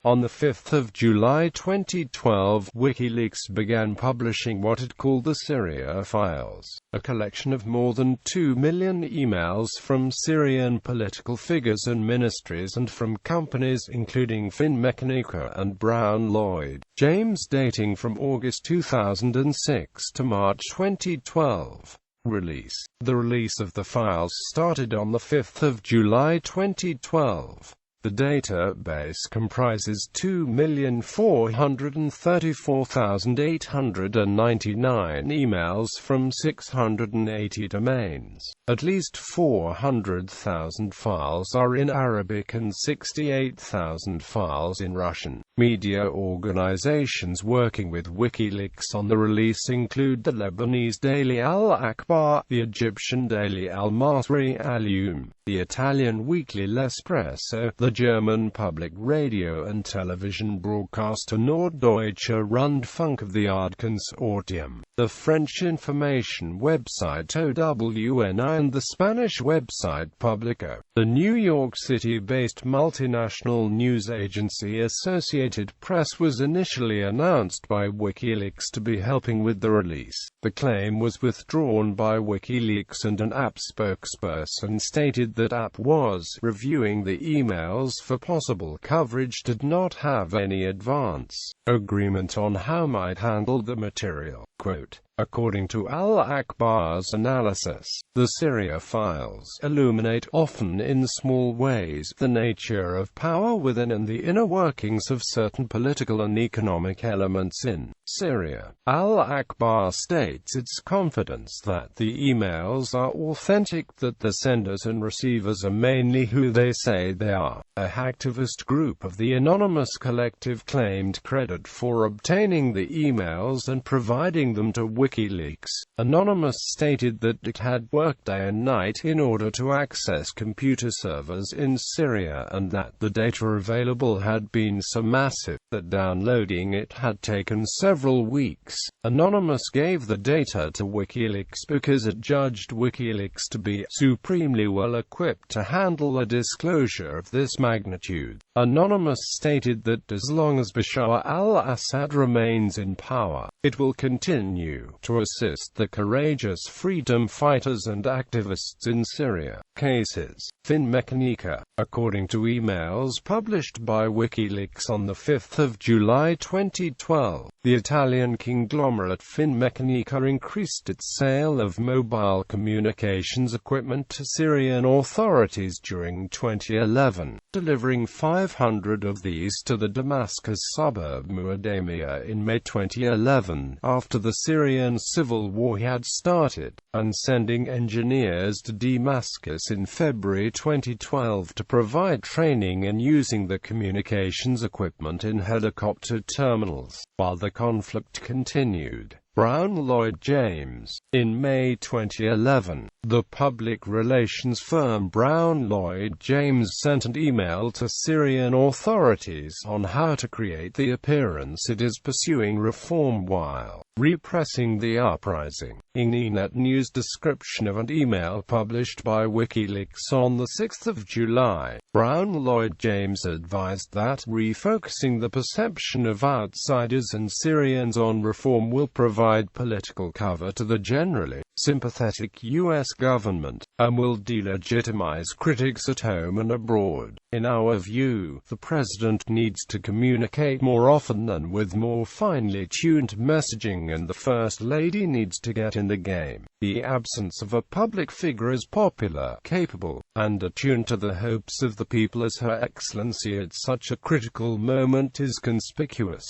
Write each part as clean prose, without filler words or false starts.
On 5 July 2012, WikiLeaks began publishing what it called the Syria Files, a collection of more than 2 million emails from Syrian political figures and ministries and from companies including Finmeccanica and Brown Lloyd James dating from August 2006 to March 2012. Release. The release of the files started on 5 July 2012. The database comprises 2,434,899 emails from 680 domains. At least 400,000 files are in Arabic and 68,000 files in Russian. Media organizations working with WikiLeaks on the release include the Lebanese daily Al-Akhbar, the Egyptian daily Al-Masri Al-Yawm, the Italian weekly L'Espresso, the German public radio and television broadcaster Norddeutsche Rundfunk of the Ard Consortium, the French information website OWNI and the Spanish website Publico. The New York City-based multinational news agency Associated Press was initially announced by WikiLeaks to be helping with the release. The claim was withdrawn by WikiLeaks, and an app spokesperson stated that app was reviewing the emails for possible coverage, did not have any advance agreement on how might handle the material. Quote, according to Al-Akhbar's analysis, the Syria Files illuminate, often in small ways, the nature of power within and the inner workings of certain political and economic elements in Syria. Al-Akhbar states its confidence that the emails are authentic, that the senders and receivers are mainly who they say they are. A hacktivist group of the Anonymous Collective claimed credit for obtaining the emails and providing them to WikiLeaks. Anonymous stated that it had worked day and night in order to access computer servers in Syria, and that the data available had been so massive that downloading it had taken several weeks. Anonymous gave the data to WikiLeaks because it judged WikiLeaks to be supremely well equipped to handle a disclosure of this magnitude. Anonymous stated that as long as Bashar al-Assad remains in power, it will continue to assist the courageous freedom fighters and activists in Syria. Cases. Finmeccanica. According to emails published by WikiLeaks on 5 July 2012, the Italian conglomerate Finmeccanica increased its sale of mobile communications equipment to Syrian authorities during 2011, delivering 500 of these to the Damascus suburb Muadamiyah in May 2011, after the Syrian civil war had started, and sending engineers to Damascus in February 2012 to provide training in using the communications equipment in helicopter terminals, while the conflict continued. Brown Lloyd James. In May 2011, the public relations firm Brown Lloyd James sent an email to Syrian authorities on how to create the appearance it is pursuing reform while repressing the uprising. In ENet News description of an email published by WikiLeaks on 6 July, Brown Lloyd James advised that refocusing the perception of outsiders and Syrians on reform will provide political cover to the generally sympathetic U.S. government, and will delegitimize critics at home and abroad. In our view, the president needs to communicate more often and with more finely tuned messaging, and the First Lady needs to get in the game. The absence of a public figure as popular, capable, and attuned to the hopes of the people as Her Excellency at such a critical moment is conspicuous.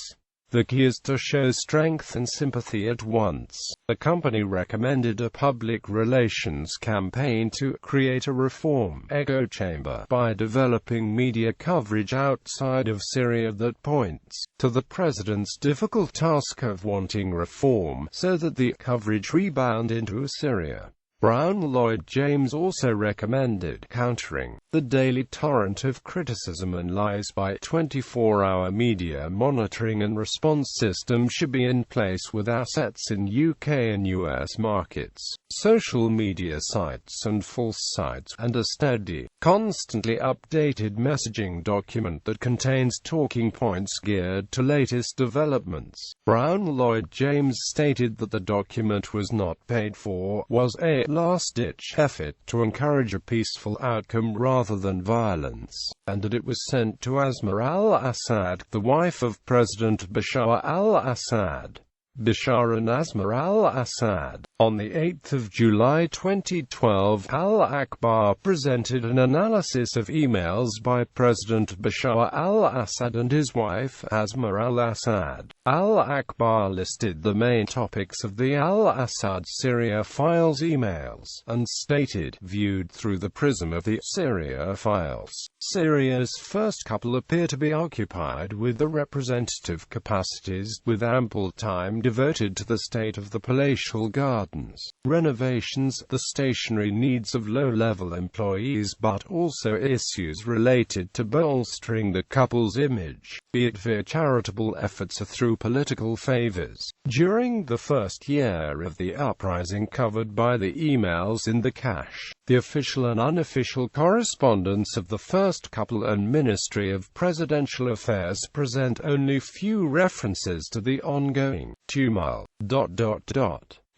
The key is to show strength and sympathy at once. The company recommended a public relations campaign to create a reform echo chamber by developing media coverage outside of Syria that points to the president's difficult task of wanting reform so that the coverage rebound into Syria. Brown Lloyd James also recommended countering the daily torrent of criticism and lies by 24-hour media monitoring and response system should be in place with assets in UK and US markets, social media sites and false sites, and a steady, constantly updated messaging document that contains talking points geared to latest developments. Brown Lloyd James stated that the document was not paid for, was a last-ditch effort to encourage a peaceful outcome rather than violence, and that it was sent to Asma al-Assad, the wife of President Bashar al-Assad. Bashar and Asma al-Assad. On 8 July 2012, Al-Akhbar presented an analysis of emails by President Bashar al-Assad and his wife, Asma al-Assad. Al-Akhbar listed the main topics of the al-Assad Syria Files emails, and stated, viewed through the prism of the Syria Files, Syria's first couple appear to be occupied with the representative capacities, with ample time devoted to the state of the palatial gardens, renovations, the stationary needs of low-level employees, but also issues related to bolstering the couple's image, be it via charitable efforts or through political favors. During the first year of the uprising covered by the emails in the cache, the official and unofficial correspondence of the first couple and Ministry of Presidential Affairs present only few references to the ongoing tumult.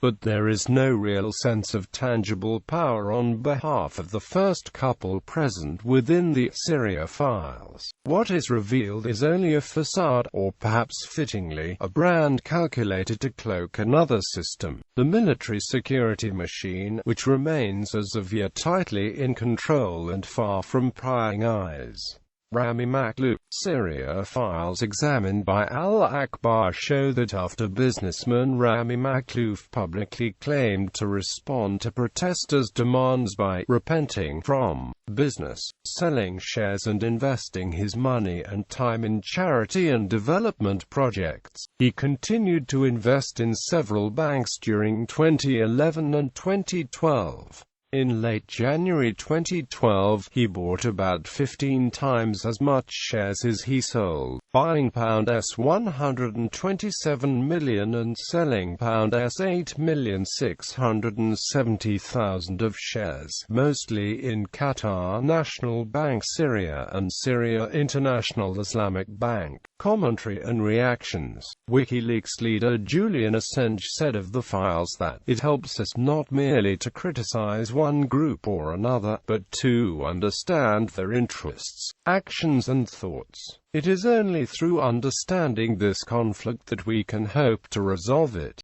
But there is no real sense of tangible power on behalf of the first couple present within the Syria Files. What is revealed is only a facade, or perhaps fittingly, a brand calculated to cloak another system, the military security machine, which remains as of yet tightly in control and far from prying eyes. Rami Makhlouf. Syria Files examined by Al-Akhbar show that after businessman Rami Makhlouf publicly claimed to respond to protesters' demands by repenting from business, selling shares and investing his money and time in charity and development projects, he continued to invest in several banks during 2011 and 2012. In late January 2012, he bought about 15 times as much shares as he sold, buying £127 million and selling £8,670,000 of shares, mostly in Qatar National Bank Syria and Syria International Islamic Bank. Commentary and reactions. WikiLeaks leader Julian Assange said of the files that, "It helps us not merely to criticize one group or another, but to understand their interests, actions and thoughts. It is only through understanding this conflict that we can hope to resolve it."